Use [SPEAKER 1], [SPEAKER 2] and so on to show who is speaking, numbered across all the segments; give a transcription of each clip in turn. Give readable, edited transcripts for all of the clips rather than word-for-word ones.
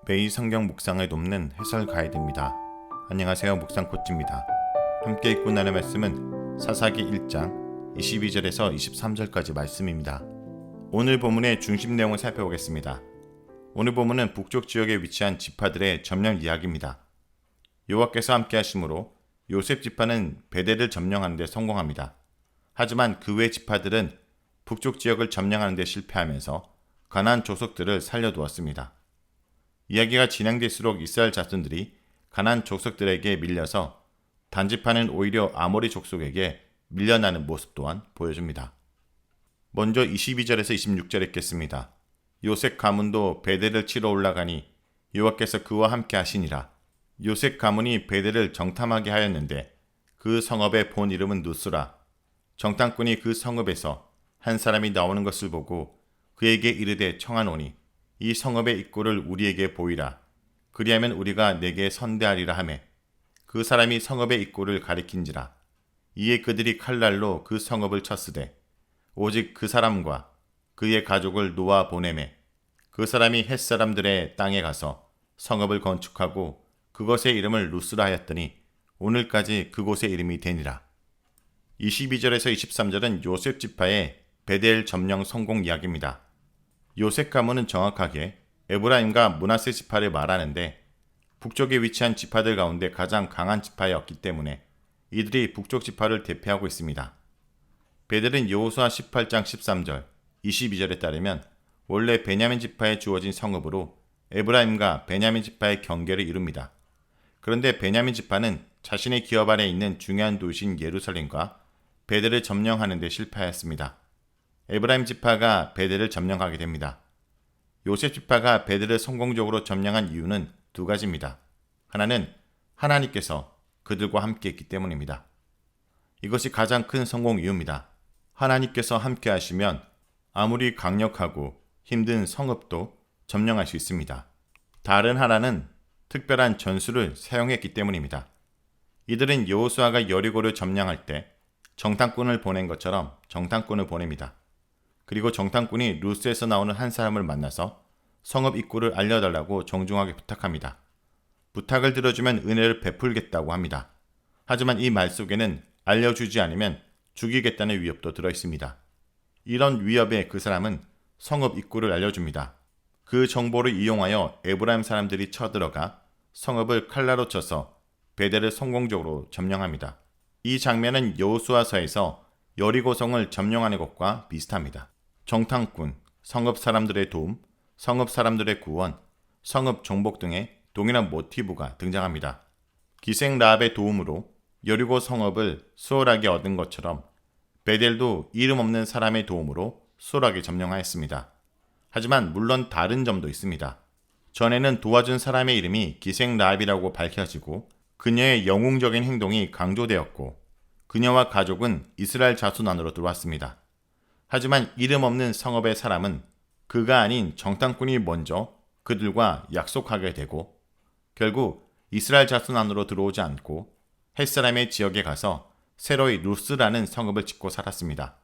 [SPEAKER 1] 매일 성경 묵상을 돕는 해설 가이드입니다. 안녕하세요. 묵상 코치입니다. 함께 읽고 나눌 말씀은 사사기 1장 22절에서 23절까지 말씀입니다. 오늘 본문의 중심 내용을 살펴보겠습니다. 오늘 본문은 북쪽 지역에 위치한 지파들의 점령 이야기입니다. 여호와께서 함께 하심으로 요셉 지파는 베델을 점령하는 데 성공합니다. 하지만 그 외 지파들은 북쪽 지역을 점령하는 데 실패하면서 가나안 족속들을 살려두었습니다. 이야기가 진행될수록 이스라엘 자손들이 가나안 족속들에게 밀려서 단지파는 오히려 아모리 족속에게 밀려나는 모습 또한 보여줍니다. 먼저 22절에서 26절 읽겠습니다. 요셉 가문도 베델을 치러 올라가니 여호와께서 그와 함께 하시니라. 요셉 가문이 베델을 정탐하게 하였는데 그 성읍의 본 이름은 누스라. 정탐꾼이 그 성읍에서 한 사람이 나오는 것을 보고 그에게 이르되 청하노니 이 성읍의 입구를 우리에게 보이라. 그리하면 우리가 내게 선대하리라 하매 그 사람이 성읍의 입구를 가리킨지라. 이에 그들이 칼날로 그 성읍을 쳤으되 오직 그 사람과 그의 가족을 놓아 보내매 그 사람이 헷 사람들의 땅에 가서 성읍을 건축하고 그것의 이름을 루스라 하였더니 오늘까지 그곳의 이름이 되니라. 22절에서 23절은 요셉 지파의 베델 점령 성공 이야기입니다. 요셉 가문은 정확하게 에브라임과 므낫세 지파를 말하는데 북쪽에 위치한 지파들 가운데 가장 강한 지파였기 때문에 이들이 북쪽 지파를 대표하고 있습니다. 베델은 여호수아 18장 13절, 22절에 따르면 원래 베냐민 지파에 주어진 성읍으로 에브라임과 베냐민 지파의 경계를 이룹니다. 그런데 베냐민 지파는 자신의 기업 아래 있는 중요한 도시인 예루살렘과 베델을 점령하는 데 실패하였습니다. 에브라임 지파가 베델을 점령하게 됩니다. 요셉 지파가 베델을 성공적으로 점령한 이유는 두 가지입니다. 하나는 하나님께서 그들과 함께 했기 때문입니다. 이것이 가장 큰 성공 이유입니다. 하나님께서 함께 하시면 아무리 강력하고 힘든 성읍도 점령할 수 있습니다. 다른 하나는 특별한 전술을 사용했기 때문입니다. 이들은 여호수아가 여리고를 점령할 때 정탐꾼을 보낸 것처럼 정탐꾼을 보냅니다. 그리고 정탐꾼이 루스에서 나오는 한 사람을 만나서 성읍 입구를 알려달라고 정중하게 부탁합니다. 부탁을 들어주면 은혜를 베풀겠다고 합니다. 하지만 이 말 속에는 알려주지 않으면 죽이겠다는 위협도 들어있습니다. 이런 위협에 그 사람은 성읍 입구를 알려줍니다. 그 정보를 이용하여 에브라임 사람들이 쳐들어가 성읍을 칼라로 쳐서 베델을 성공적으로 점령합니다. 이 장면은 여호수아서에서 여리고성을 점령하는 것과 비슷합니다. 정탐꾼, 성읍 사람들의 도움, 성읍 사람들의 구원, 성읍 정복 등의 동일한 모티브가 등장합니다. 기생 라합의 도움으로 여리고 성읍을 수월하게 얻은 것처럼 베델도 이름 없는 사람의 도움으로 수월하게 점령하였습니다. 하지만 물론 다른 점도 있습니다. 전에는 도와준 사람의 이름이 기생 라합이라고 밝혀지고 그녀의 영웅적인 행동이 강조되었고 그녀와 가족은 이스라엘 자손 안으로 들어왔습니다. 하지만 이름 없는 성읍의 사람은 그가 아닌 정탐꾼이 먼저 그들과 약속하게 되고 결국 이스라엘 자손 안으로 들어오지 않고 헷사람의 지역에 가서 새로이 루스라는 성읍을 짓고 살았습니다.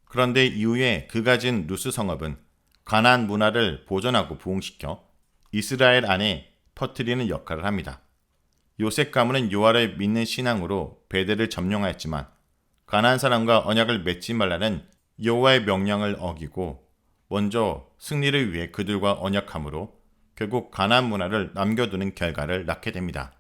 [SPEAKER 1] 그런데 이후에 그가 진 루스 성읍은 가나안 문화를 보존하고 부흥시켜 이스라엘 안에 퍼뜨리는 역할을 합니다. 요셉 가문은 여호와를 믿는 신앙으로 베델을 점령하였지만 가나안 사람과 언약을 맺지 말라는 여호와의 명령을 어기고 먼저 승리를 위해 그들과 언약함으로 결국 가나안 문화를 남겨두는 결과를 낳게 됩니다.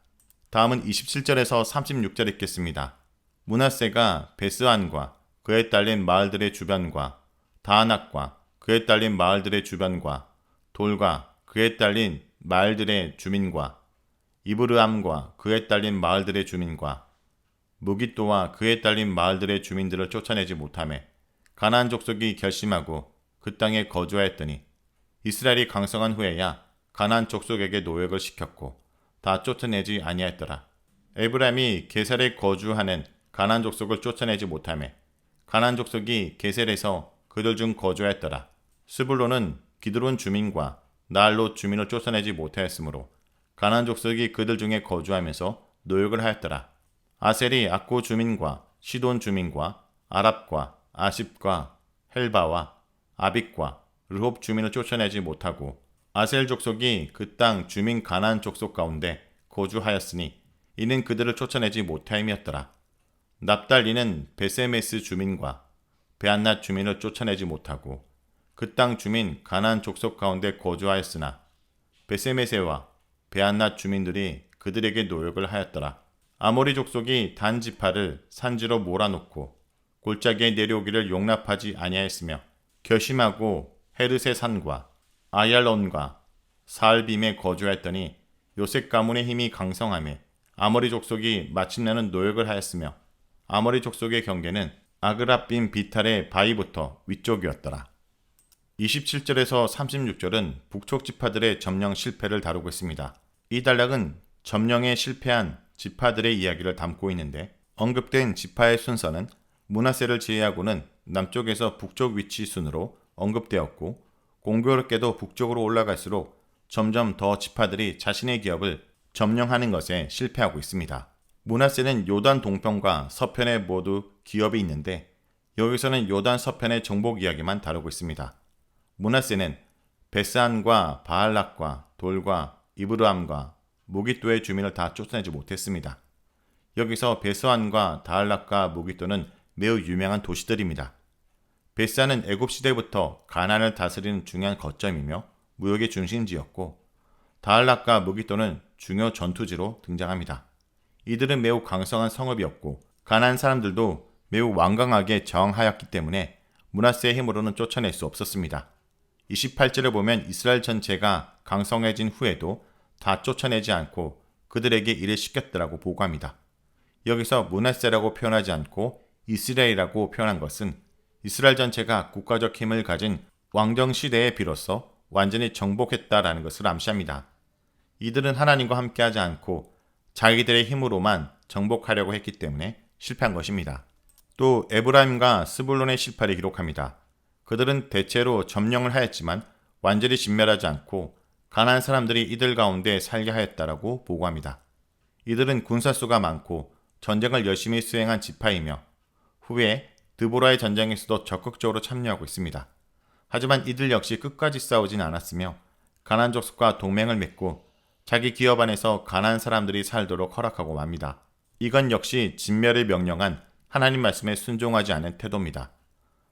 [SPEAKER 1] 다음은 27절에서 36절 읽겠습니다. 므낫세가 베스안과 그에 딸린 마을들의 주변과 다낙과 그에 딸린 마을들의 주변과 돌과 그에 딸린 마을들의 주민과 이브르함과 그에 딸린 마을들의 주민과 무깃도와 그에 딸린 마을들의 주민들을 쫓아내지 못하매 가나안 족속이 결심하고 그 땅에 거주하였더니 이스라엘이 강성한 후에야 가나안 족속에게 노역을 시켰고 다 쫓아내지 아니하였더라. 에브라임이 게셀에 거주하는 가나안 족속을 쫓아내지 못하매 가나안 족속이 게셀에서 그들 중 거주하였더라. 스불론은 기드론 주민과 나알롯 주민을 쫓아내지 못하였으므로 가나안 족속이 그들 중에 거주하면서 노역을 하였더라. 아셀이 악고 주민과 시돈 주민과 아랍과 아십과 헬바와 아빅과 르홉 주민을 쫓아내지 못하고 아셀 족속이 그 땅 주민 가나안 족속 가운데 거주하였으니 이는 그들을 쫓아내지 못하임이었더라. 납달리는 베세메스 주민과 베안낫 주민을 쫓아내지 못하고 그 땅 주민 가나안 족속 가운데 거주하였으나 베세메세와 베안낫 주민들이 그들에게 노역을 하였더라. 아모리 족속이 단 지파를 산지로 몰아놓고 골짜기에 내려오기를 용납하지 아니하였으며 결심하고 헤르세 산과 아얄론과 사알빔에 거주하였더니 요셉 가문의 힘이 강성하며 아모리 족속이 마침내는 노역을 하였으며 아모리 족속의 경계는 아그랍빔 비탈의 바위부터 위쪽이었더라. 27절에서 36절은 북쪽 지파들의 점령 실패를 다루고 있습니다. 이 단락은 점령에 실패한 지파들의 이야기를 담고 있는데 언급된 지파의 순서는 므낫세를 제외하고는 남쪽에서 북쪽 위치 순으로 언급되었고 공교롭게도 북쪽으로 올라갈수록 점점 더 지파들이 자신의 기업을 점령하는 것에 실패하고 있습니다. 므낫세는 요단 동편과 서편에 모두 기업이 있는데 여기서는 요단 서편의 정복 이야기만 다루고 있습니다. 므낫세는 베스안과 바알락과 돌과 이브르함과 무깃도의 주민을 다 쫓아내지 못했습니다. 여기서 베스안과 다알락과 무깃도는 매우 유명한 도시들입니다. 베스안은 애굽 시대부터 가나안을 다스리는 중요한 거점이며 무역의 중심지였고 다알락과 무깃도는 중요 전투지로 등장합니다. 이들은 매우 강성한 성읍이었고 가나안 사람들도 매우 완강하게 저항하였기 때문에 므낫세의 힘으로는 쫓아낼 수 없었습니다. 28절을 보면 이스라엘 전체가 강성해진 후에도 다 쫓아내지 않고 그들에게 일을 시켰더라고 보고합니다. 여기서 므낫세라고 표현하지 않고 이스라엘이라고 표현한 것은 이스라엘 전체가 국가적 힘을 가진 왕정 시대에 비로소 완전히 정복했다라는 것을 암시합니다. 이들은 하나님과 함께하지 않고 자기들의 힘으로만 정복하려고 했기 때문에 실패한 것입니다. 또 에브라임과 스불론의 실패를 기록합니다. 그들은 대체로 점령을 하였지만 완전히 진멸하지 않고 가나안 사람들이 이들 가운데 살게 하였다라고 보고합니다. 이들은 군사수가 많고 전쟁을 열심히 수행한 지파이며 후에 드보라의 전쟁에서도 적극적으로 참여하고 있습니다. 하지만 이들 역시 끝까지 싸우진 않았으며 가나안 족속과 동맹을 맺고 자기 기업 안에서 가나안 사람들이 살도록 허락하고 맙니다. 이건 역시 진멸을 명령한 하나님 말씀에 순종하지 않은 태도입니다.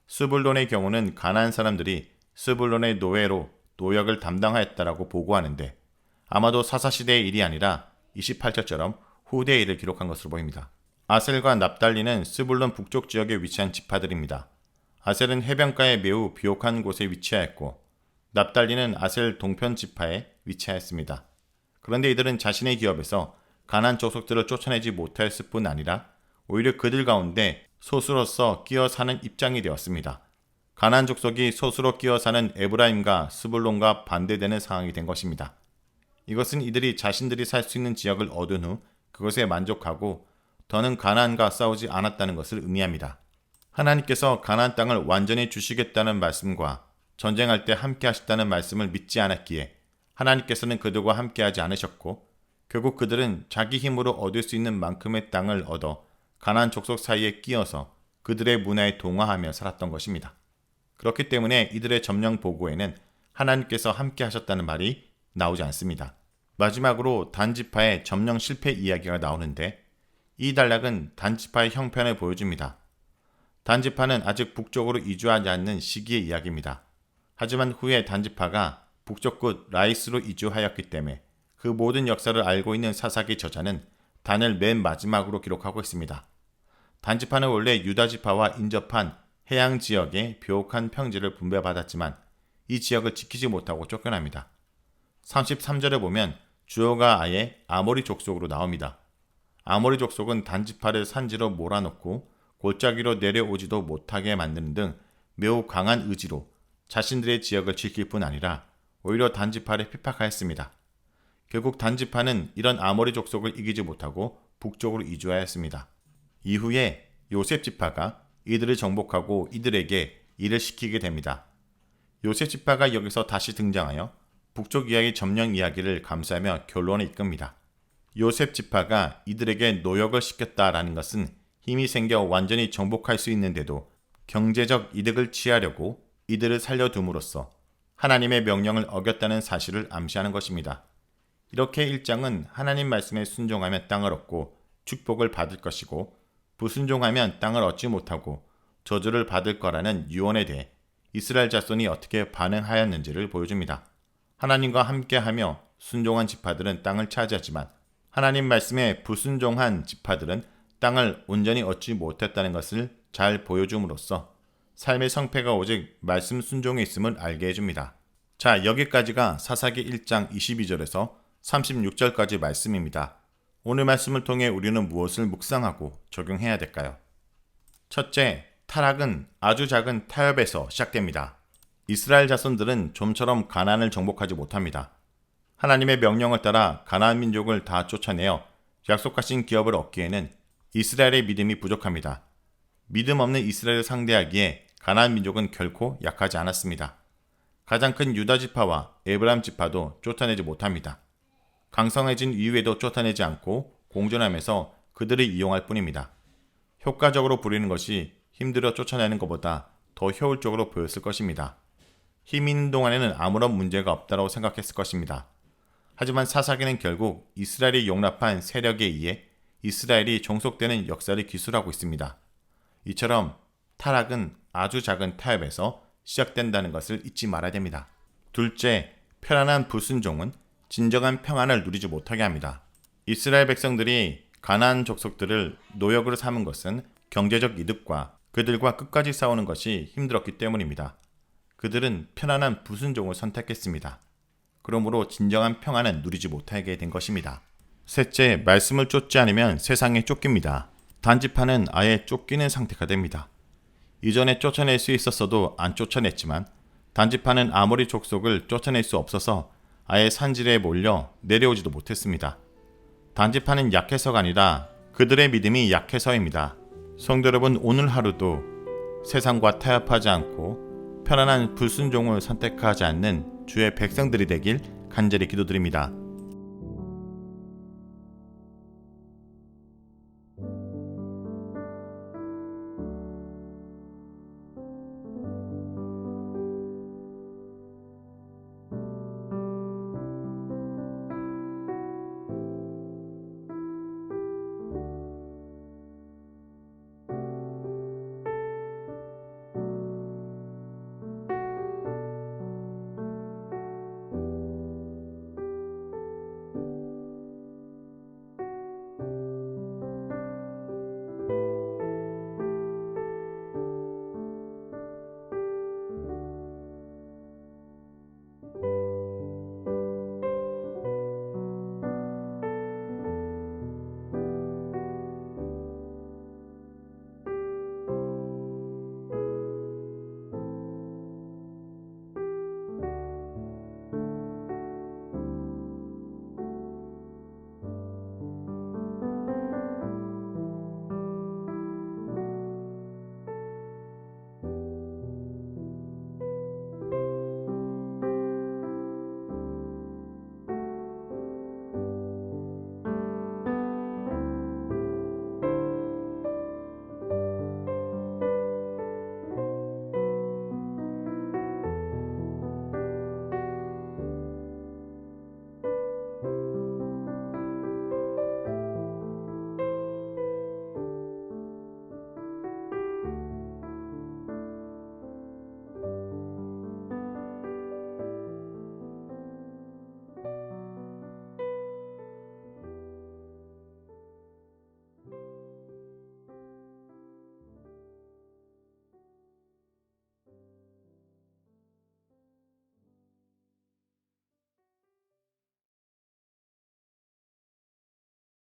[SPEAKER 1] 스불론의 경우는 가나안 사람들이 스불론의 노예로 노역을 담당하였다라고 보고하는데 아마도 사사시대의 일이 아니라 28절처럼 후대의 일을 기록한 것으로 보입니다. 아셀과 납달리는 스불론 북쪽 지역에 위치한 지파들입니다. 아셀은 해변가에 매우 비옥한 곳에 위치하였고 납달리는 아셀 동편 지파에 위치하였습니다. 그런데 이들은 자신의 기업에서 가나안 족속들을 쫓아내지 못하였을 뿐 아니라 오히려 그들 가운데 소수로서 끼어 사는 입장이 되었습니다. 가나안 족속이 소수로 끼어 사는 에브라임과 스불론과 반대되는 상황이 된 것입니다. 이것은 이들이 자신들이 살 수 있는 지역을 얻은 후 그것에 만족하고 더는 가나안과 싸우지 않았다는 것을 의미합니다. 하나님께서 가나안 땅을 완전히 주시겠다는 말씀과 전쟁할 때 함께 하셨다는 말씀을 믿지 않았기에 하나님께서는 그들과 함께하지 않으셨고 결국 그들은 자기 힘으로 얻을 수 있는 만큼의 땅을 얻어 가나안 족속 사이에 끼어서 그들의 문화에 동화하며 살았던 것입니다. 그렇기 때문에 이들의 점령 보고에는 하나님께서 함께 하셨다는 말이 나오지 않습니다. 마지막으로 단지파의 점령 실패 이야기가 나오는데 이 단락은 단지파의 형편을 보여줍니다. 단지파는 아직 북쪽으로 이주하지 않는 시기의 이야기입니다. 하지만 후에 단지파가 북쪽 끝 라이스로 이주하였기 때문에 그 모든 역사를 알고 있는 사사기 저자는 단을 맨 마지막으로 기록하고 있습니다. 단지파는 원래 유다지파와 인접한 해양 지역의 비옥한 평지를 분배받았지만 이 지역을 지키지 못하고 쫓겨납니다. 33절에 보면 주어가 아예 아모리 족속으로 나옵니다. 아모리 족속은 단지파를 산지로 몰아넣고 골짜기로 내려오지도 못하게 만드는 등 매우 강한 의지로 자신들의 지역을 지킬 뿐 아니라 오히려 단지파를 핍박하였습니다. 결국 단지파는 이런 아모리 족속을 이기지 못하고 북쪽으로 이주하였습니다. 이후에 요셉 지파가 이들을 정복하고 이들에게 일을 시키게 됩니다. 요셉 지파가 여기서 다시 등장하여 북쪽 이야기 점령 이야기를 감싸며 결론에 이끕니다. 요셉 지파가 이들에게 노역을 시켰다라는 것은 힘이 생겨 완전히 정복할 수 있는데도 경제적 이득을 취하려고 이들을 살려둠으로써 하나님의 명령을 어겼다는 사실을 암시하는 것입니다. 이렇게 1장은 하나님 말씀에 순종하면 땅을 얻고 축복을 받을 것이고 불순종하면 땅을 얻지 못하고 저주를 받을 거라는 유언에 대해 이스라엘 자손이 어떻게 반응하였는지를 보여줍니다. 하나님과 함께하며 순종한 지파들은 땅을 차지하지만 하나님 말씀에 불순종한 지파들은 땅을 온전히 얻지 못했다는 것을 잘 보여줌으로써 삶의 성패가 오직 말씀 순종에 있음을 알게 해줍니다. 자, 여기까지가 사사기 1장 22절에서 36절까지 말씀입니다. 오늘 말씀을 통해 우리는 무엇을 묵상하고 적용해야 될까요? 첫째, 타락은 아주 작은 타협에서 시작됩니다. 이스라엘 자손들은 좀처럼 가나안을 정복하지 못합니다. 하나님의 명령을 따라 가나안 민족을 다 쫓아내어 약속하신 기업을 얻기에는 이스라엘의 믿음이 부족합니다. 믿음 없는 이스라엘을 상대하기에 가나안 민족은 결코 약하지 않았습니다. 가장 큰 유다 지파와 에브라임 지파도 쫓아내지 못합니다. 강성해진 이후에도 쫓아내지 않고 공존하면서 그들을 이용할 뿐입니다. 효과적으로 부리는 것이 힘들어 쫓아내는 것보다 더 효율적으로 보였을 것입니다. 힘 있는 동안에는 아무런 문제가 없다고 생각했을 것입니다. 하지만 사사기는 결국 이스라엘이 용납한 세력에 의해 이스라엘이 종속되는 역사를 기술하고 있습니다. 이처럼 타락은 아주 작은 타협에서 시작된다는 것을 잊지 말아야 됩니다. 둘째, 편안한 불순종은 진정한 평안을 누리지 못하게 합니다. 이스라엘 백성들이 가나안 족속들을 노역으로 삼은 것은 경제적 이득과 그들과 끝까지 싸우는 것이 힘들었기 때문입니다. 그들은 편안한 불순종을 선택했습니다. 그러므로 진정한 평안은 누리지 못하게 된 것입니다. 셋째, 말씀을 쫓지 않으면 세상에 쫓깁니다. 단지파는 아예 쫓기는 상태가 됩니다. 이전에 쫓아낼 수 있었어도 안 쫓아냈지만 단지파는 아모리 족속을 쫓아낼 수 없어서 아예 산지대에 몰려 내려오지도 못했습니다. 단지파는 약해서가 아니라 그들의 믿음이 약해서입니다. 성도 여러분, 오늘 하루도 세상과 타협하지 않고 편안한 불순종을 선택하지 않는 주의 백성들이 되길 간절히 기도드립니다.